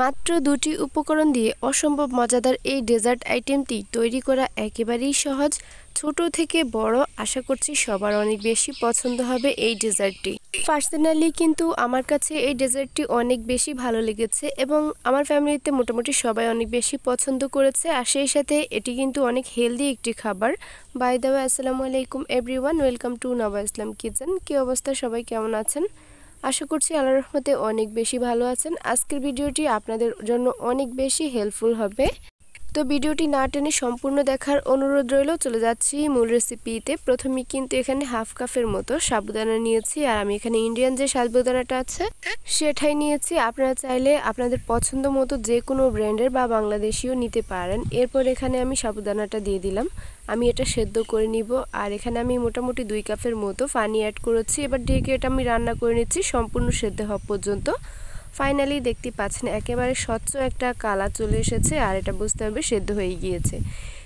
মাত্র দুটি উপকরণ দিয়ে অসম্ভব মজাদার এই ডেজার্ট আইটেমটি তৈরি করা একেবারেই সহজ। ছোট থেকে বড় আশা করছি সবার অনেক বেশি পছন্দ হবে এই ডেজার্টটি। পার্সোনালি কিন্তু আমার কাছে এই ডেজার্টটি অনেক বেশি ভালো লেগেছে এবং আমার ফ্যামিলিতে মোটামুটি সবাই অনেক বেশি পছন্দ করেছে। আর সেই সাথে এটি কিন্তু অনেক হেলদি একটি খাবার। বাই দ্য ওয়ে, আসসালামু আলাইকুম এভরিওয়ান, ওয়েলকাম টু নবা ইসলাম কিচেন। কী অবস্থা, সবাই কেমন আছেন? আশা করছি আল্লাহর রহমতে অনেক বেশি ভালো আছেন। আজকের ভিডিওটি আপনাদের জন্য অনেক বেশি হেল্পফুল হবে, তো ভিডিওটি না টেনে সম্পূর্ণ দেখার অনুরোধ রইল। চলে যাচ্ছি মূল রেসিপিতে। প্রথমে কিন্তু এখানে হাফ কাপের মতো সাবুদানা নিয়েছি, আর আমি এখানে ইন্ডিয়ান যে সাবুদানাটা আছে সেটাই নিয়েছি। আপনারা চাইলে আপনাদের পছন্দ মতো যে কোনো ব্র্যান্ডের বা বাংলাদেশিও নিতে পারেন। এরপর এখানে আমি সাবুদানাটা দিয়ে দিলাম, আমি এটা সেদ্ধ করে নিব। আর এখানে আমি মোটামুটি 2 কাপের মতো পানি অ্যাড করেছি। এবার ঢেকে এটা আমি রান্না করে নিচ্ছি সম্পূর্ণ সেদ্ধ হওয়া পর্যন্ত। ফাইনালি দেখতে পাচ্ছেন একেবারে স্বচ্ছ একটা কালার চলে এসেছে, আর এটা বুঝতে হবে সেদ্ধ হয়ে গিয়েছে।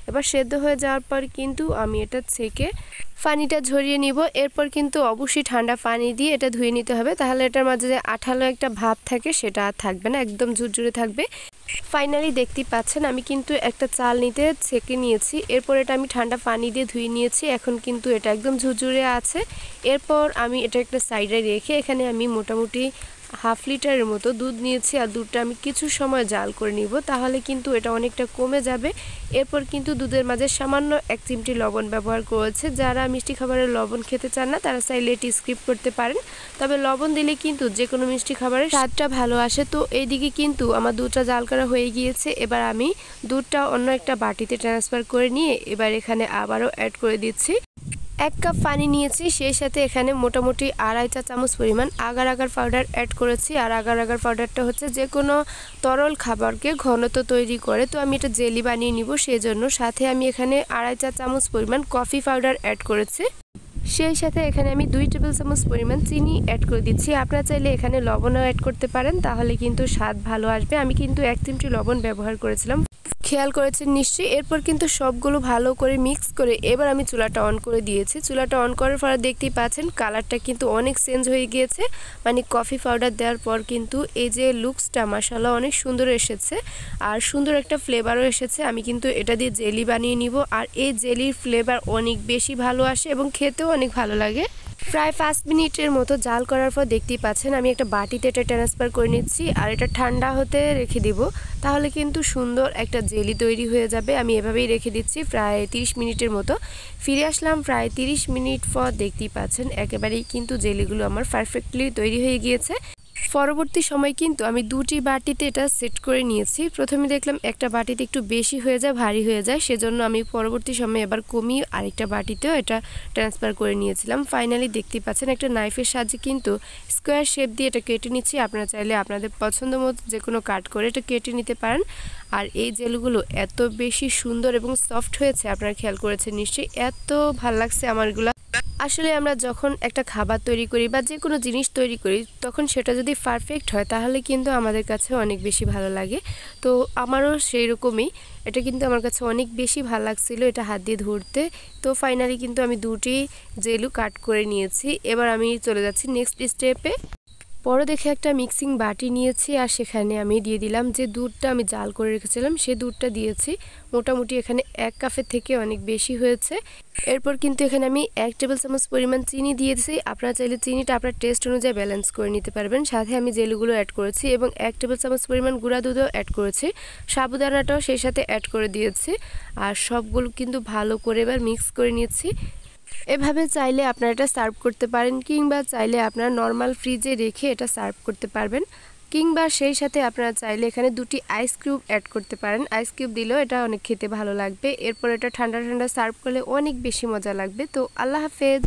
এবার সেদ্ধ হয়ে যাওয়ার পর কিন্তু আমি এটা ছেঁকে পানিটা ঝরিয়ে নিব। এরপর কিন্তু অবশ্যই ঠান্ডা পানি দিয়ে এটা ধুয়ে নিতে হবে, তাহলে এটার মাঝে যে আঠালো একটা ভাব থাকে সেটা আর থাকবে না, একদম ঝুরঝুরে থাকবে। ফাইনালি দেখতে পাচ্ছেন আমি কিন্তু একটা চাল নিতে ছেঁকে নিয়েছি। এরপর এটা আমি ঠান্ডা পানি দিয়ে ধুয়ে নিয়েছি। এখন কিন্তু এটা একদম ঝুরঝুরে আছে। এরপর আমি এটা একটা সাইডে রেখে এখানে আমি মোটামুটি হাফ লিটারের মতো দুধ নিয়েছি, আর দুধটা আমি কিছু সময় জাল করে নিব, তাহলে কিন্তু এটা অনেকটা কমে যাবে। এরপর কিন্তু দুধের মাঝে সামান্য 1 চিমটি লবণ ব্যবহার করেছে। যারা মিষ্টি খাবারের লবণ খেতে চান না তারা চাইলে এটি স্কিপ করতে পারেন, তবে লবণ দিলে কিন্তু যে কোনো মিষ্টি খাবারের স্বাদটা ভালো আসে। তো এইদিকে কিন্তু আমার দুধটা জাল করা হয়ে গিয়েছে। এবার আমি দুধটা অন্য একটা বাটিতে ট্রান্সফার করে নিয়ে এবার এখানে আবারও অ্যাড করে দিচ্ছি 1 কাপ পানি নিয়েছি। সেই সাথে এখানে মোটামুটি 2.5 চা চামচ পরিমাণ আগার আগার পাউডার অ্যাড করেছি। আর আগার আগার পাউডারটা হচ্ছে যে কোনো তরল খাবারকে ঘনত্ব তৈরি করে, তো আমি এটা জেলি বানিয়ে নিব সেই জন্য। সাথে আমি এখানে 2.5 চা চামচ পরিমাণ কফি পাউডার অ্যাড করেছি। সেই সাথে এখানে আমি 2 টেবিল চামচ পরিমাণ চিনি অ্যাড করে দিচ্ছি। আপনারা চাইলে এখানে লবণও অ্যাড করতে পারেন, তাহলে কিন্তু স্বাদ ভালো আসবে। আমি কিন্তু 1 চিমটি লবণ ব্যবহার করেছিলাম, খেয়াল করেছেন নিশ্চয়ই। এরপর কিন্তু সবগুলো ভালো করে মিক্স করে এবার আমি চুলাটা অন করে দিয়েছি। চুলাটা অন করার পর দেখতেই পাচ্ছেন কালারটা কিন্তু অনেক চেঞ্জ হয়ে গিয়েছে, মানে কফি পাউডার দেওয়ার পর কিন্তু এই যে লুকসটা মাশাআল্লাহ অনেক সুন্দর এসেছে, আর সুন্দর একটা ফ্লেভারও এসেছে। আমি কিন্তু এটা দিয়ে জেলি বানিয়ে নিব, আর এই জেলির ফ্লেভার অনেক বেশি ভালো আসে এবং খেতেও অনেক ভালো লাগে। প্রায় 5 মিনিটের মতো জাল করার পর দেখতেই পাচ্ছেন আমি একটা বাটিতে এটা ট্রান্সফার করে নিচ্ছি, আর এটা ঠান্ডা হতে রেখে দিব, তাহলে কিন্তু সুন্দর একটা জেলি তৈরি হয়ে যাবে। আমি এভাবেই রেখে দিচ্ছি প্রায় 30 মিনিটের মতো। ফিরে আসলাম প্রায় 30 মিনিট পর। দেখতেই পাচ্ছেন একেবারেই কিন্তু জেলিগুলো আমার পারফেক্টলি তৈরি হয়ে গিয়েছে। পরবর্তী সময় কিন্তু আমি 2টি বাটিতে এটা সেট করে নিয়েছি। প্রথমে দেখলাম একটা বাটিতে একটু বেশি হয়ে যায়, ভারী হয়ে যায়, সেজন্য আমি পরবর্তী সময় এবার কমিয়ে আরেকটা বাটিতেও এটা ট্রান্সফার করে নিয়েছিলাম। ফাইনালি দেখতে পাচ্ছেন একটা নাইফের সাহায্যে কিন্তু স্কোয়ার শেপ দিয়ে এটা কেটে নিচ্ছি। আপনারা চাইলে আপনাদের পছন্দ মতো যে কোনো কাট করে এটা কেটে নিতে পারেন। আর এই জেলগুলো এত বেশি সুন্দর এবং সফট হয়েছে, আপনারা খেয়াল করেছেন নিশ্চয়ই, এত ভাল লাগছে আমারগুলো। আসলে আমরা যখন একটা খাবার তৈরি করি বা যে কোনো জিনিস তৈরি করি, তখন সেটা যদি পারফেক্ট হয় তাহলে কিন্তু আমাদের কাছে অনেক বেশি ভালো লাগে। তো আমারও সেই রকমই, এটা কিন্তু আমার কাছে অনেক বেশি ভালো লাগছিল এটা হাত দিয়ে ধরতে। তো ফাইনালি কিন্তু আমি 2টি জেলু কাট করে নিয়েছি। এবার আমি চলে যাচ্ছি নেক্সট স্টেপে। বড় দেখে একটা মিক্সিং বাটি নিয়েছি, আর সেখানে আমি দিয়ে দিলাম যে দুধটা আমি জাল করে রেখেছিলাম, সে দুধটা দিয়েছি। মোটামুটি এখানে 1 কাপের থেকে অনেক বেশি হয়েছে। এরপর কিন্তু এখানে আমি 1 টেবিল চামচ পরিমাণ চিনি দিয়েছি। আপনারা চাইলে চিনিটা আপনার টেস্ট অনুযায়ী ব্যালেন্স করে নিতে পারবেন। সাথে আমি জেলগুলো অ্যাড করেছি এবং 1 টেবিল চামচ পরিমাণ গুঁড়া দুধও অ্যাড করেছি। সাবুদানাটাও সেই সাথে অ্যাড করে দিয়েছি, আর সবগুলো কিন্তু ভালো করে এবার মিক্স করে নিয়েছি। এভাবে চাইলে আপনারা এটা সার্ভ করতে পারেন, কিংবা চাইলে আপনারা নর্মাল ফ্রিজে রেখে এটা সার্ভ করতে পারবেন, কিংবা সেই সাথে আপনারা চাইলে এখানে 2টি আইস কিউব অ্যাড করতে পারেন। আইস কিউব দিলেও এটা অনেক খেতে ভালো লাগবে। এরপর এটা ঠান্ডা ঠান্ডা সার্ভ করলে অনেক বেশি মজা লাগবে। তো আল্লাহ হাফেজ।